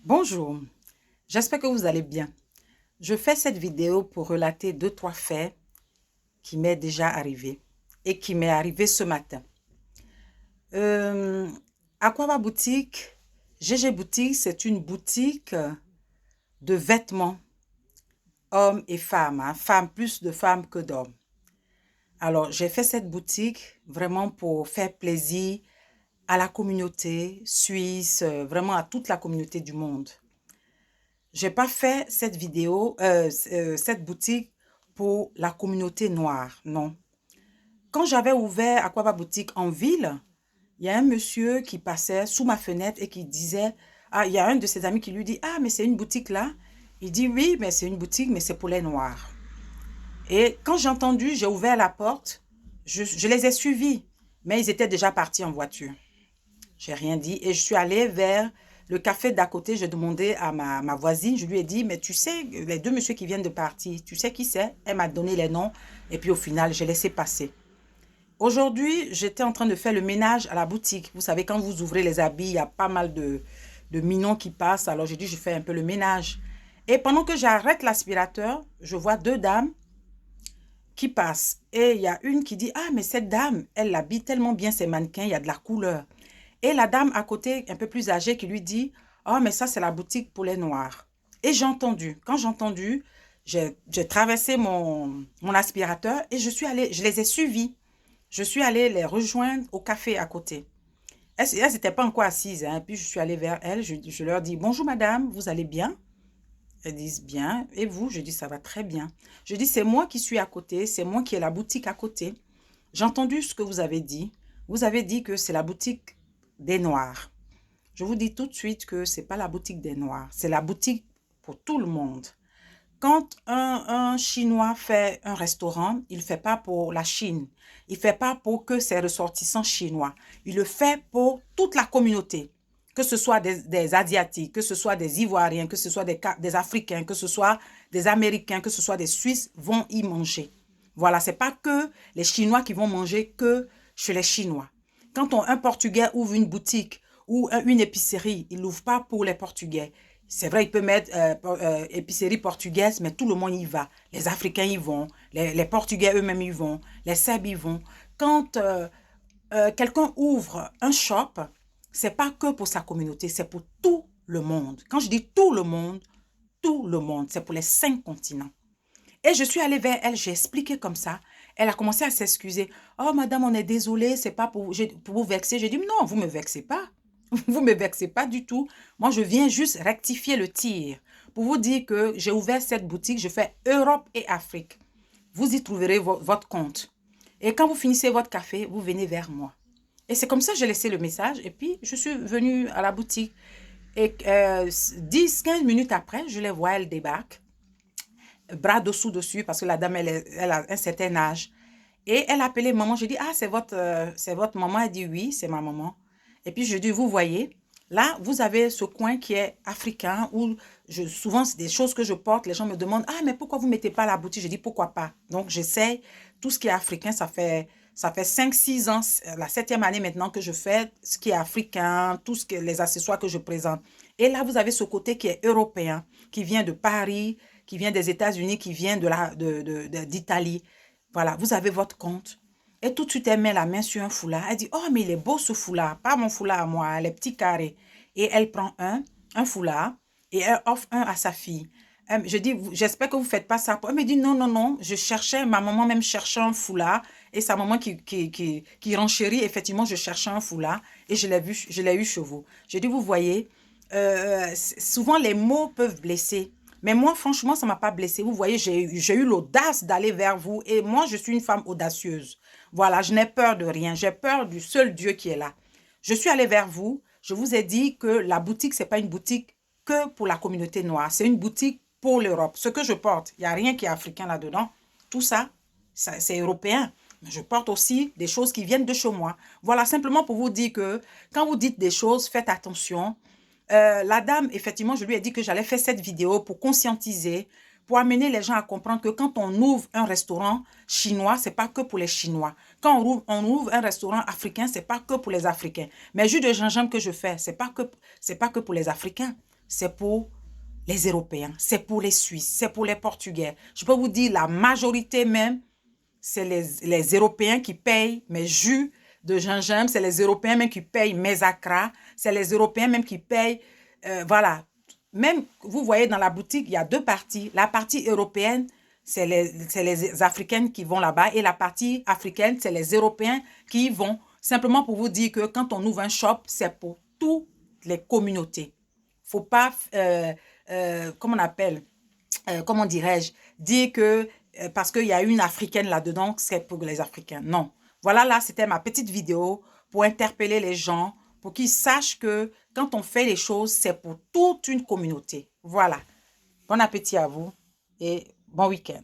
Bonjour, j'espère que vous allez bien. Je fais cette vidéo pour relater 2-3 faits qui m'est déjà arrivé et qui m'est arrivé ce matin. Euh, Aquaba Boutique, GG Boutique, c'est une boutique de vêtements, hommes et femmes, hein, plus de femmes que d'hommes. Alors, j'ai fait cette boutique vraiment pour faire plaisir à la communauté suisse, vraiment à toute la communauté du monde. J'ai pas fait cette vidéo, cette boutique pour la communauté noire, non. Quand j'avais ouvert Aquaba Boutique en ville, il y a un monsieur qui passait sous ma fenêtre et qui disait, ah, il y a un de ses amis qui lui dit, ah, mais c'est une boutique là. Il dit, oui, mais c'est une boutique, mais c'est pour les noirs. Et quand j'ai entendu, j'ai ouvert la porte, je les ai suivis, mais ils étaient déjà partis en voiture. J'ai rien dit et je suis allée vers le café d'à côté. J'ai demandé à ma voisine, je lui ai dit, mais tu sais, les deux messieurs qui viennent de partir, tu sais qui c'est? Elle m'a donné les noms et puis au final, j'ai laissé passer. Aujourd'hui, j'étais en train de faire le ménage à la boutique. Vous savez, quand vous ouvrez les habits, il y a pas mal de minons qui passent. Alors j'ai dit, je fais un peu le ménage. Et pendant que j'arrête l'aspirateur, je vois deux dames qui passent. Et il y a une qui dit, ah, mais cette dame, elle habille tellement bien ses mannequins, il y a de la couleur. Et la dame à côté, un peu plus âgée, qui lui dit, oh, mais ça, c'est la boutique pour les noirs. Et j'ai entendu. Quand j'ai entendu, j'ai traversé mon aspirateur et je suis allée, je les ai suivis. Je suis allée les rejoindre au café à côté. Elles n'étaient pas encore assises, hein. Puis je suis allée vers elles, je leur dis, bonjour madame, vous allez bien? Elles disent bien. Et vous? Je dis, ça va très bien. Je dis, c'est moi qui suis à côté, c'est moi qui ai la boutique à côté. J'ai entendu ce que vous avez dit. Vous avez dit que c'est la boutique des Noirs. Je vous dis tout de suite que ce n'est pas la boutique des Noirs. C'est la boutique pour tout le monde. Quand un Chinois fait un restaurant, il ne le fait pas pour la Chine. Il ne fait pas pour que ses ressortissants chinois. Il le fait pour toute la communauté. Que ce soit des Asiatiques, que ce soit des Ivoiriens, que ce soit des Africains, que ce soit des Américains, que ce soit des Suisses, vont y manger. Voilà, ce n'est pas que les Chinois qui vont manger que chez les Chinois. Quand un Portugais ouvre une boutique ou une épicerie, il l'ouvre pas pour les Portugais. C'est vrai, il peut mettre épicerie portugaise, mais tout le monde y va. Les Africains y vont, les Portugais eux-mêmes y vont, les Serbes y vont. Quand quelqu'un ouvre un shop, c'est pas que pour sa communauté, c'est pour tout le monde. Quand je dis tout le monde, c'est pour les 5 continents. Et je suis allée vers elle, j'ai expliqué comme ça. Elle a commencé à s'excuser. Oh, madame, on est désolé, c'est pas pour vous vexer. J'ai dit, non, vous me vexez pas. Vous me vexez pas du tout. Moi, je viens juste rectifier le tir pour vous dire que j'ai ouvert cette boutique. Je fais Europe et Afrique. Vous y trouverez votre compte. Et quand vous finissez votre café, vous venez vers moi. Et c'est comme ça que j'ai laissé le message. Et puis, je suis venue à la boutique. Et 10-15 minutes après, je les vois, elles débarquent bras dessous dessus parce que la dame, elle a un certain âge. Et elle a appelé maman. Je dis, ah, c'est votre maman. Elle dit, oui, c'est ma maman. Et puis, je dis, vous voyez, là, vous avez ce coin qui est africain où souvent, c'est des choses que je porte. Les gens me demandent, ah, mais pourquoi vous ne mettez pas la boutique? Je dis, pourquoi pas? Donc, j'essaie. Tout ce qui est africain, ça fait 5-6 ans, la 7e année maintenant que je fais ce qui est africain, les accessoires que je présente. Et là, vous avez ce côté qui est européen, qui vient de Paris, qui vient des États-Unis, qui vient d'Italie. Voilà, vous avez votre compte. Et tout de suite, elle met la main sur un foulard. Elle dit, oh, mais il est beau ce foulard. Pas mon foulard à moi, les petits carrés. Et elle prend un foulard, et elle offre un à sa fille. Je dis, j'espère que vous ne faites pas ça. Elle me dit, non, non, non. Ma maman même cherchait un foulard. Et sa maman qui renchérit, effectivement, je cherchais un foulard. Et je l'ai eu chez vous. Je dis, vous voyez, souvent les mots peuvent blesser. Mais moi, franchement, ça ne m'a pas blessée. Vous voyez, j'ai eu l'audace d'aller vers vous. Et moi, je suis une femme audacieuse. Voilà, je n'ai peur de rien. J'ai peur du seul Dieu qui est là. Je suis allée vers vous. Je vous ai dit que la boutique, ce n'est pas une boutique que pour la communauté noire. C'est une boutique pour l'Europe. Ce que je porte, il n'y a rien qui est africain là-dedans. Tout ça, c'est européen. Mais je porte aussi des choses qui viennent de chez moi. Voilà, simplement pour vous dire que quand vous dites des choses, faites attention. La dame, effectivement, je lui ai dit que j'allais faire cette vidéo pour conscientiser, pour amener les gens à comprendre que quand on ouvre un restaurant chinois, ce n'est pas que pour les Chinois. Quand on ouvre un restaurant africain, ce n'est pas que pour les Africains. Mais le jus de gingembre que je fais, ce n'est pas que pour les Africains. c'est pour les Européens, c'est pour les Suisses, c'est pour les Portugais. Je peux vous dire, la majorité même, c'est les Européens qui payent mes jus de gingembre, c'est les Européens même qui payent mes acras, c'est les Européens même qui payent, voilà. Même, vous voyez, dans la boutique, il y a deux parties. La partie européenne, c'est les Africaines qui vont là-bas, et la partie africaine, c'est les Européens qui y vont. Simplement pour vous dire que quand on ouvre un shop, c'est pour toutes les communautés. Faut pas, comment on appelle, comment dirais-je, dire que parce qu'il y a une Africaine là-dedans, c'est pour les Africains. Non. Voilà, là, c'était ma petite vidéo pour interpeller les gens, pour qu'ils sachent que quand on fait les choses, c'est pour toute une communauté. Voilà. Bon appétit à vous et bon week-end.